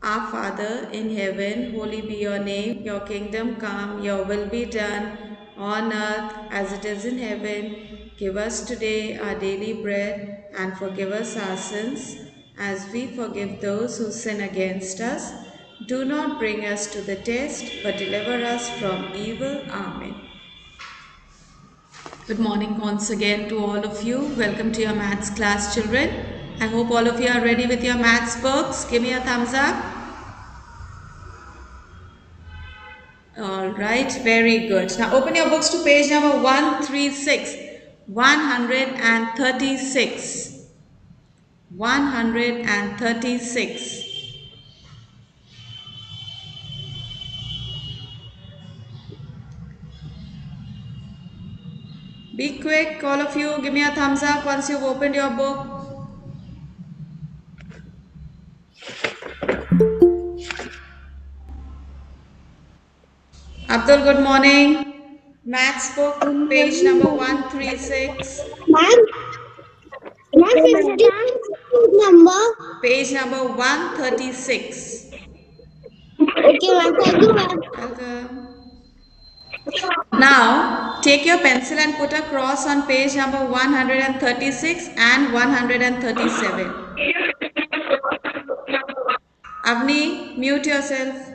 Our Father in heaven, holy be your name. Your kingdom come, your will be done on earth as it is in heaven. Give us today our daily bread and forgive us our sins as we forgive those who sin against us. Do not bring us to the test, but deliver us from evil. Amen. Good morning once again to all of you. Welcome to your maths class, children. I hope all of you are ready with your maths books. Give me a thumbs up. All right, very good. Now open your books to page number 136. 136. 136. Be quick, all of you. Give me a thumbs up once you've opened your book. Abdul, good morning. Maths book, page number 136. Ma'am, 150 number. Page number 136. Okay, ma'am. Thank you, ma'am. Welcome. Now, take your pencil and put a cross on page number 136 and 137. Avni, mute yourself.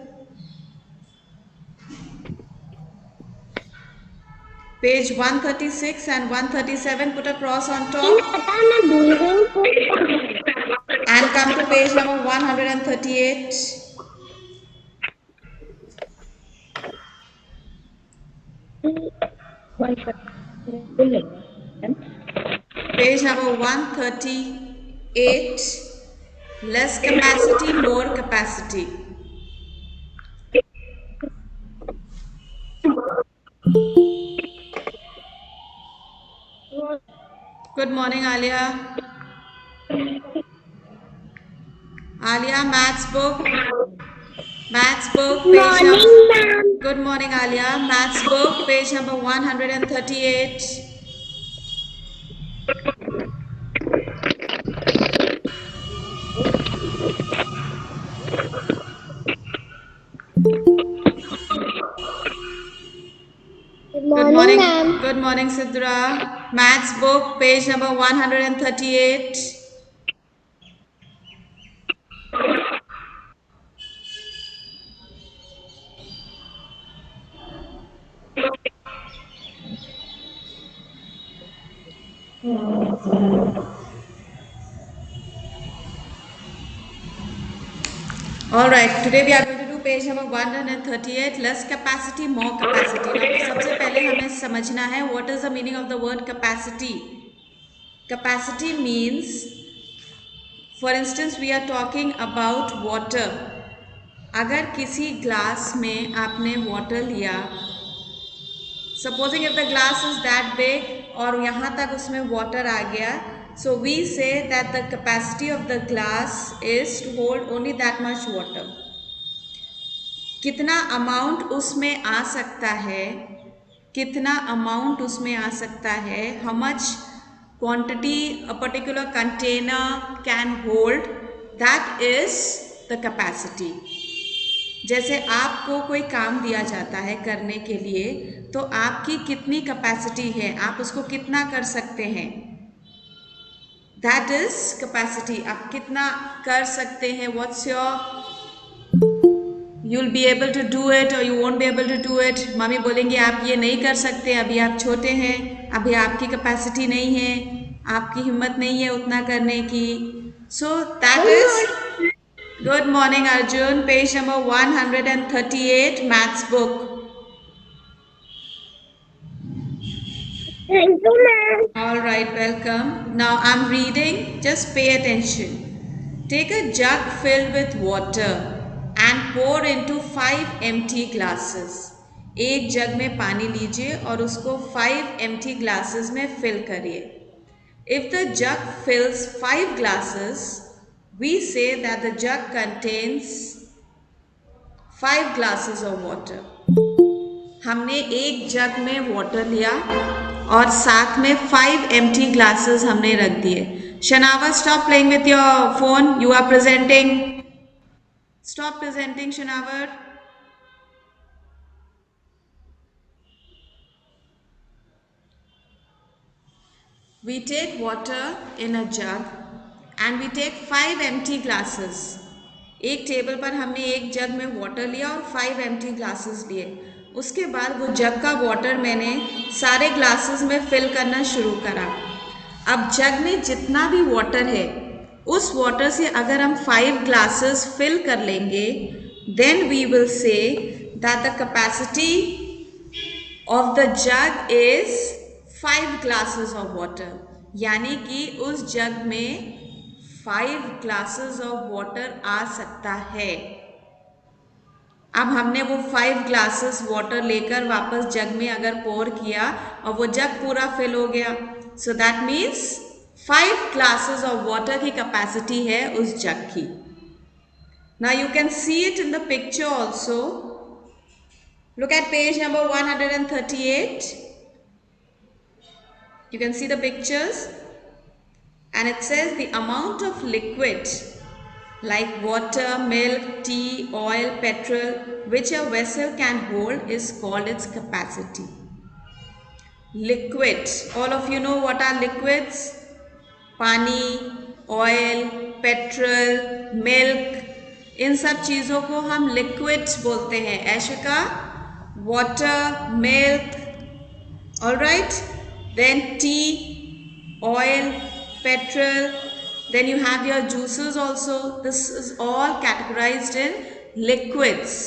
Page 136 and 137, put a cross on top. And come to page number 138. Page number 138. Less capacity, more capacity. Good morning, Alia. Alia, maths book. Maths book, page number. Good morning, Alia. Maths book, page number 138. Good morning, ma'am. Good morning, Sidra. Maths book, page number 138. All right, today we are going to do page number 138, less capacity, more capacity. Now, सबसे पहले हमें समझना है what is the meaning of the word capacity. Capacity means, for instance, we are talking about water. अगर किसी glass में आपने water लिया, supposing if the glass is that big और यहाँ तक उसमें वाटर आ गया, so we say that the capacity of the glass is to hold only that much water. कितना अमाउंट उसमें आ सकता है, कितना अमाउंट उसमें आ सकता है, how much quantity a particular container can hold, that is the capacity. जैसे आपको कोई काम दिया जाता है करने के लिए, तो आपकी कितनी कैपेसिटी है, आप उसको कितना कर सकते हैं, दैट इज कैपेसिटी. आप कितना कर सकते हैं, what's your, you will be able to do it और you won't be able to do it. Mummy बोलेंगे आप ये नहीं कर सकते, अभी आप छोटे हैं, अभी आपकी कैपेसिटी नहीं है, आपकी हिम्मत नहीं है उतना करने की. So that is. Good morning, Arjun. Page number 138, maths book. Thank you, ma'am. All right, welcome. Now I'm reading. Just pay attention. Take a jug filled with water and pour into 5 empty glasses. एक जग में पानी लीजिए और उसको 5 empty glasses में fill करिए. If the jug fills 5 glasses, we say that the jug contains 5 glasses of water. हमने एक जग में वाटर लिया और साथ में 5 empty glasses हमने रख दिए. Shanawa, stop playing with your phone. You are presenting. Stop presenting, Shinavar. We take water in a jug and we take 5 empty glasses. एक टेबल पर हमने एक जग में वाटर लिया और 5 एम्प्टी ग्लासेस लिए. उसके बाद वो जग का वाटर मैंने सारे ग्लासेस में फिल करना शुरू करा. अब जग में जितना भी वाटर है उस वाटर से अगर हम 5 ग्लासेस फिल कर लेंगे, then we will say that the capacity of the jug is 5 glasses of water. यानी कि उस जग में 5 ग्लासेस ऑफ वाटर आ सकता है. अब हमने वो 5 ग्लासेस वाटर लेकर वापस जग में अगर पोर किया और वो जग पूरा फिल हो गया, so that means 5 glasses of water की कैपेसिटी है उस जग की. Now you can see it in the picture also. Look at page number 138. You can see the pictures and it says the amount of liquid like water, milk, tea, oil, petrol which a vessel can hold is called its capacity. Liquid. All of you know what are liquids? पानी, oil, petrol, milk. इन सब चीज़ों को हम liquids बोलते हैं. Aishika, water, milk, all right, then tea, oil, petrol, then you have your juices also. This is all categorized in liquids.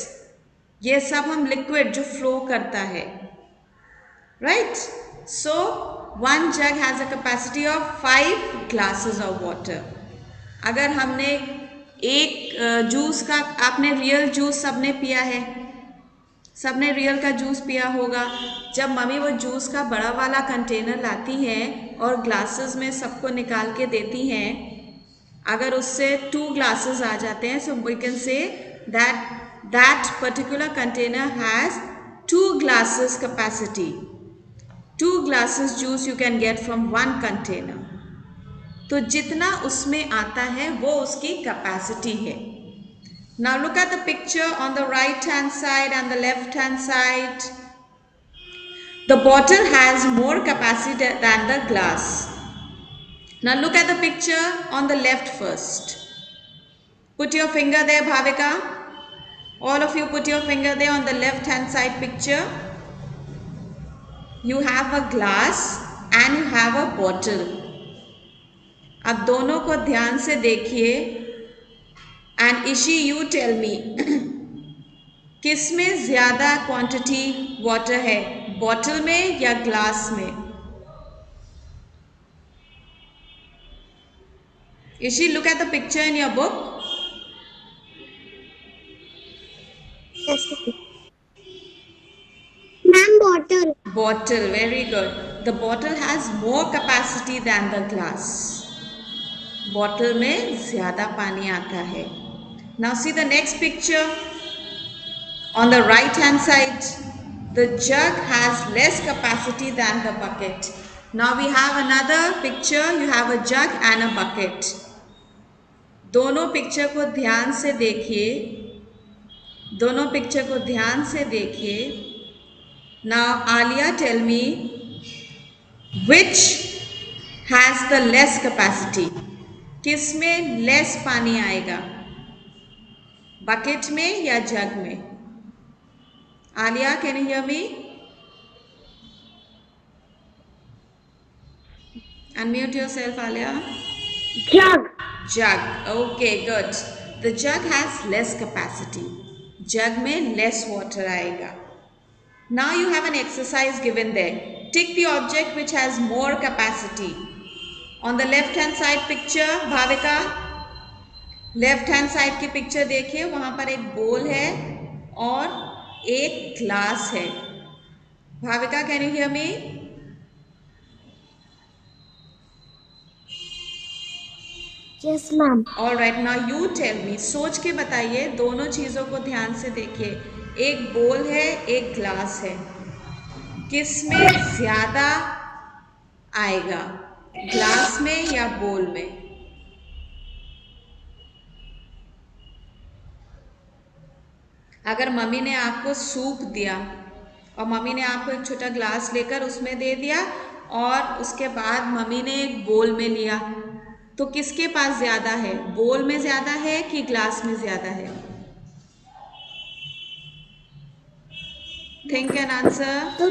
ये सब हम liquid जो flow करता है, right? So one jug has a capacity of 5 glasses of water. अगर हमने एक juice का, आपने रियल जूस सबने पिया है, सबने रियल का जूस पिया होगा. जब मम्मी वो जूस का बड़ा वाला कंटेनर लाती हैं और ग्लासेस में सबको निकाल के देती हैं, अगर उससे 2 ग्लासेस आ जाते हैं, so we can say that particular container has 2 glasses capacity. 2 glasses juice you can get from 1 container. तो जितना उसमें आता है वो उसकी कैपेसिटी है. Now look at the picture on the right hand side and the left hand side. The bottle has more capacity than the glass. Now look at the picture on the left first. Put your finger there, Bhavika. All of you put your finger there on the left hand side picture. You have a glass and you have a bottle. अब दोनों को ध्यान से देखिए. And Ishi, you tell me, किसमें ज़्यादा quantity water है, bottle में या ग्लास में? Ishi, look at the picture in your book. Yes, ma'am, bottle. Bottle, very good. The bottle has more capacity than the glass. Bottle में ज़्यादा पानी आता है. Now see the next picture. On the right hand side, the jug has less capacity than the bucket. Now we have another picture. You have a jug and a bucket. दोनों picture को ध्यान से देखिए. दोनों picture को ध्यान से देखिए. Now Alia, tell me which has the less capacity. किसमें लेस पानी आएगा, बकेट में या जग में? Alia, can you hear me? Unmute yourself, Alia. Jug. Jug. Okay, good. The jug has less capacity. जग में less water आएगा. Now you have an exercise given there. Tick the object which has more capacity. On the left hand side picture, Bhavika, left hand side की picture देखिए. वहां पर एक बोल है और एक ग्लास है. Bhavika, can you hear me? Yes, ma'am. All right, now you tell me. सोच के बताइए, दोनों चीज़ों को ध्यान से देखिए. एक बोल है, एक ग्लास है. किसमें ज़्यादा आएगा, ग्लास में या बोल में? अगर मम्मी ने आपको सूप दिया और मम्मी ने आपको एक छोटा ग्लास लेकर उसमें दे दिया और उसके बाद मम्मी ने एक बोल में लिया, तो किसके पास ज़्यादा है? बोल में ज़्यादा है कि ग्लास में ज़्यादा है? Think an answer. तो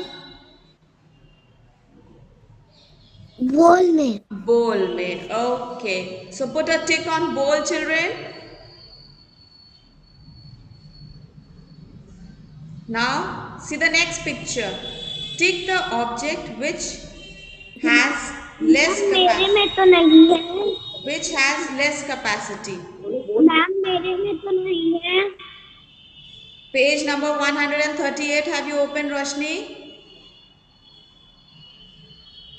बोल में। बोल में, okay. So put a tick on बोल children. Now see the next picture. Tick the object which has less ma'am मेरे capacity. में तो नहीं है। Which has less capacity. Ma'am मेरे में तो नहीं है। Page number 138. Have you opened, Roshni?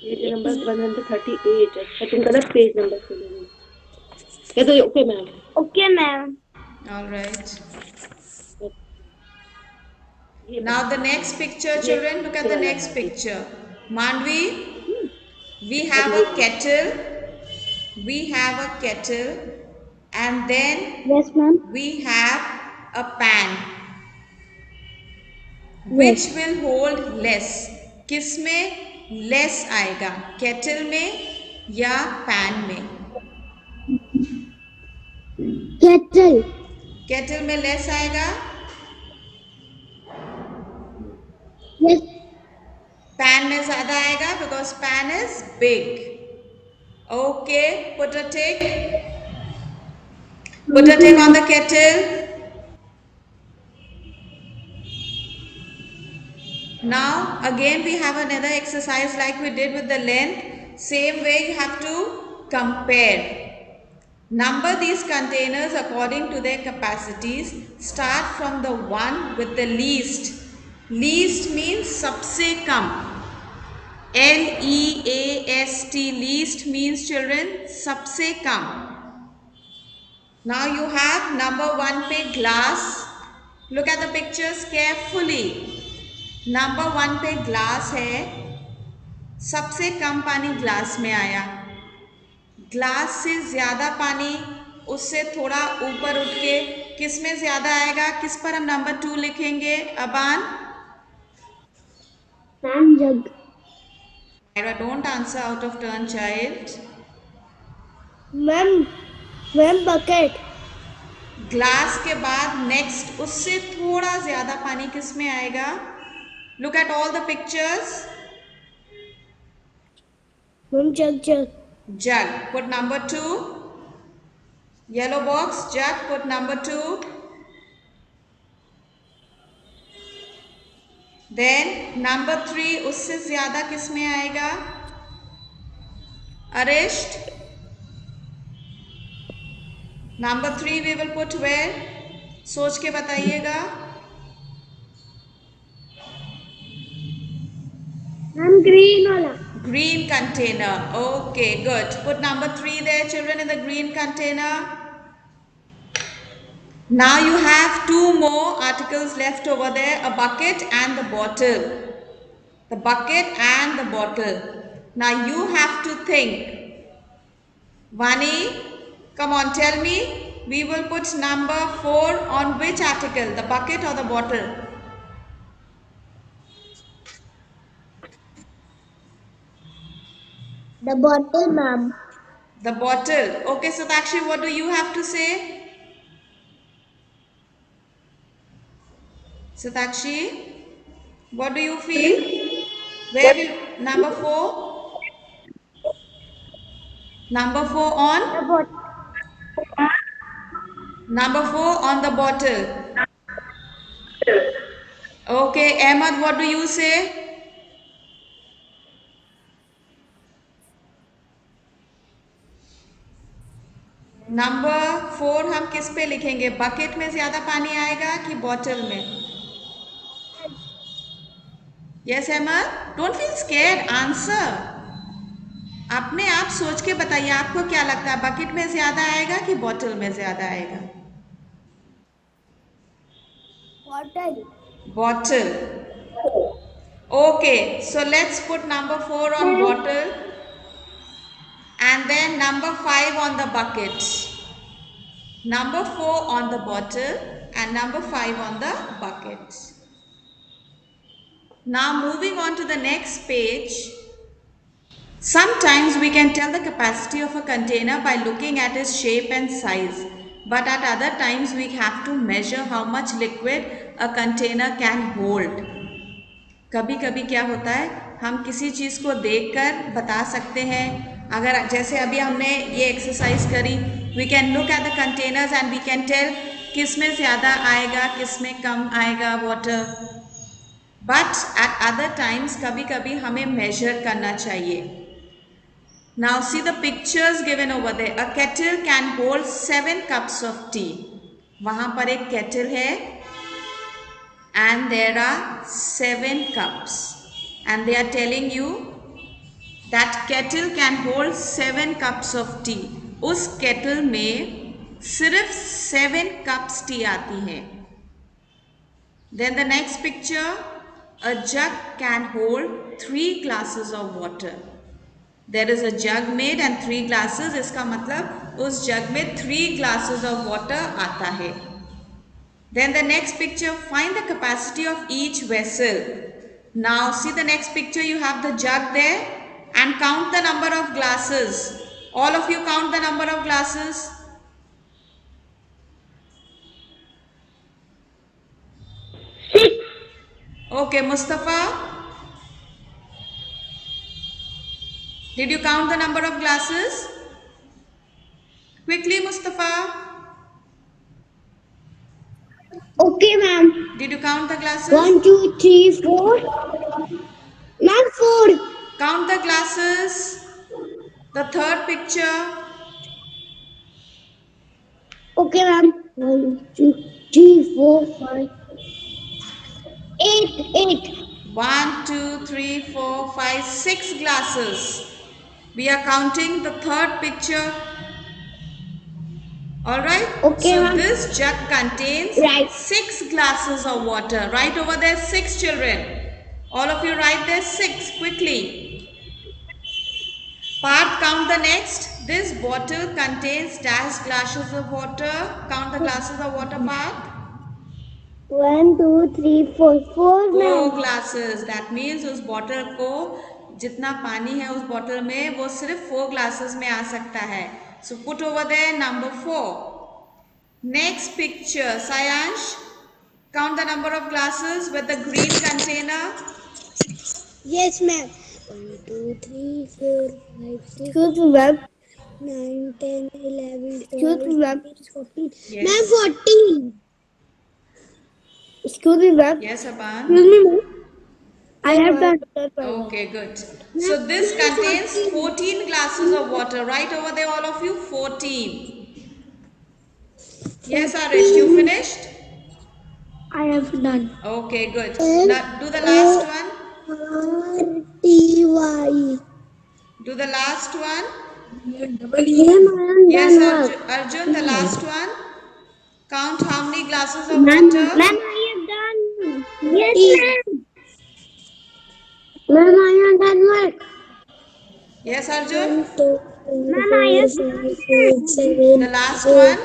Page number 138। अच्छा तुम गलत पेज नंबर से ले रही हो। Okay ma'am. Okay ma'am. All right. ये Now the next picture, children. Look at the वाला next है। picture. Manvi, we have a kettle. We have a kettle, and then yes ma'am. we have a pan. Yes. Which will hold less? किसमें less आएगा? Kettle में या pan में? Kettle. Kettle में less आएगा, yes. Pan में ज़्यादा आएगा because pan is big. Okay, put a tick. Put a tick on the kettle. Now again we have another exercise like we did with the length. Same way you have to compare. Number these containers according to their capacities. Start from the one with the least. Least means सबसे कम. LEAST, least means children सबसे कम. Now you have number one पे glass. Look at the pictures carefully. Number one पे glass है, सबसे कम पानी glass में आया। Glass से ज़्यादा पानी उससे थोड़ा ऊपर उठ के किस में ज़्यादा आएगा? किस पर हम नंबर 2 लिखेंगे? Aban? Ma'am jug. Don't answer out of turn child. Ma'am ma'am bucket. Glass के बाद नेक्स्ट उससे थोड़ा ज़्यादा पानी किस में आएगा? Look at all the pictures. Ma'am jug jug. Jug, put number 2. Yellow box, jug, put number 2. Then number 3 उससे ज़्यादा किस में आएगा? Arisht. Number 3 we will put where? सोच के बताइएगा। मैम ग्रीन वाला। Green container. Okay, good. Put number 3 there, children, in the green container. Now you have two more articles left over there, a bucket and the bottle. The bucket and the bottle. Now you have to think. Vani, come on, tell me. We will put number 4 on which article? The bucket or the bottle? The bottle ma'am. The bottle. Okay, Satakshi, what do you have to say? Satakshi, what do you feel? Where will number 4? Number 4 on? The bottle। Number 4 on the bottle. Okay, Ahmad, what do you say? Number 4 हम किस पे लिखेंगे? Bucket में ज्यादा पानी आएगा कि bottle में? Yes Ahmad, don't feel scared, answer. अपने आप सोच के बताइए, आपको क्या लगता है, बकेट में ज्यादा आएगा कि बॉटल में ज्यादा आएगा? Bottle. Bottle. Okay, so let's put number 4 on bottle and then number 5 on the bucket. Number 4 on the bottle and number 5 on the bucket. Now moving on to the next page. Sometimes we can tell the capacity of a container by looking at its shape and size. But at other times we have to measure how much liquid a container can hold. कभी कभी क्या होता है, हम किसी चीज़ को देखकर बता सकते हैं. अगर जैसे अभी हमने ये एक्सरसाइज करी, we can look at the containers and we can tell किस में ज़्यादा आएगा, किस में कम आएगा water. But at other times कभी कभी हमें मेजर करना चाहिए. Now see the pictures given over there. A kettle can hold 7 cups of tea. वहाँ पर एक kettle है and there are 7 cups. And they are telling you that kettle can hold 7 cups of tea. उस kettle में सिर्फ 7 cups tea आती है. Then the next picture, a jug can hold 3 glasses of water. There is a jug made and 3 glasses. इसका मतलब उस जग में 3 glasses of water आता है. Then the next picture, find the capacity of each vessel. Now see the next picture, you have the jug there and count the number of glasses. All of you count the number of glasses. Okay, Mustafa. Did you count the number of glasses? Quickly, Mustafa. Okay, ma'am. Did you count the glasses? 1, 2, 3, 4. Ma'am, 4. Count the glasses. The third picture. Okay, ma'am. 1, 2, 3, 4, 5. 8, 8. 1, 2, 3, 4, 5, 6 glasses. We are counting the third picture. Alright? Okay, so ma'am. this jug contains Right. 6 glasses of water. Right over there, 6 children. All of you write there 6 quickly. Parth, count the next. This bottle contains dash glasses of water. Count the glasses of water, Parth. 1, 2, 3, 4. 4, 4 ma'am. glasses. That means उस bottle को जितना पानी है उस bottle में वो सिर्फ 4 glasses में आ सकता है. So put over there number 4. Next picture, Sayansh, count the number of glasses with the green container. Yes, ma'am. 1, 2, 3, 4, 5, 6. Excuse me, ma'am. 9, 10, 11, 12. Excuse me, ma'am. 14. Yes. Ma'am, 14. Excuse me, ma'am. Yes, Apan. Excuse me, ma'am. I have done. Okay, good. So this contains 14 glasses of water. Right over there, all of you, 14. Yes, Arish, you finished? I have done. Okay, good. Now do the last one. R-T-Y. Do the last one. Yes, Yes, Arjun, the last one. Count how many glasses of water. Ma'am, I have done. Yes, ma'am. Ma'am, I have done work. Yes, Arjun. Ma'am, I have done. The last one.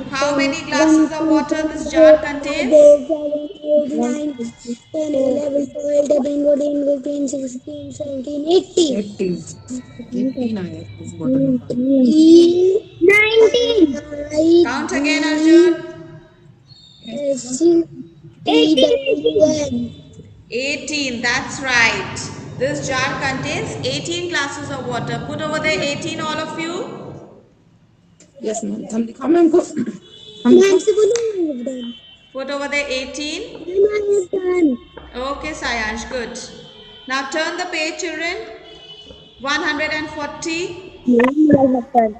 How many glasses of water this jar contains? 9, 10, 11, 12, 13, 14, 15, 16, 17, 18. 19. Count again, Arjun. 18. 18, that's right. This jar contains 18 glasses of water. Put over there 18, all of you. Yes, ma'am. हम दिखाओ ma'am को. Ma'am, से बोलो I have done. Put over there 18. Ma'am, I have done. Okay, Sayansh, good. Now turn the page, children. 140. Ma'am, I have done.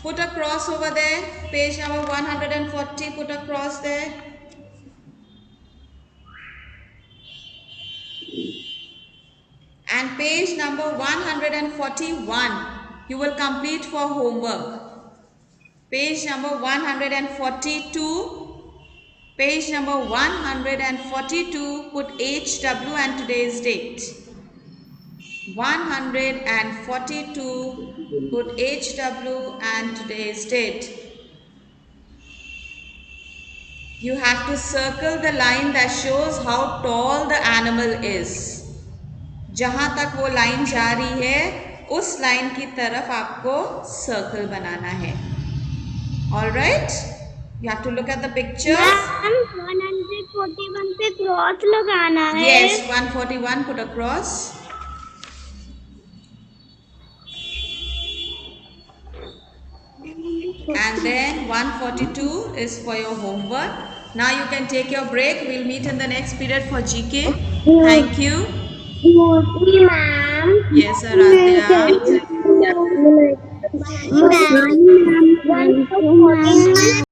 Put a cross over there. Page number 140. Put a cross there. And page number 141. You will complete for homework. Page number 142. Page number 142. Put HW and today's date. 142. Put HW and today's date. You have to circle the line that shows how tall the animal is. जहां तक वो line जा रही है उस line की तरफ आपको सर्कल बनाना है. All right? You have to look at the picture. Ma'am 141 पे क्रॉस लगाना है. Yes, 141 put a cross. And then 142 is for your homework. Now you can take your break. We'll meet in the next period for GK. Thank you. Ma'am Yes, Aradhya. Ma'am 114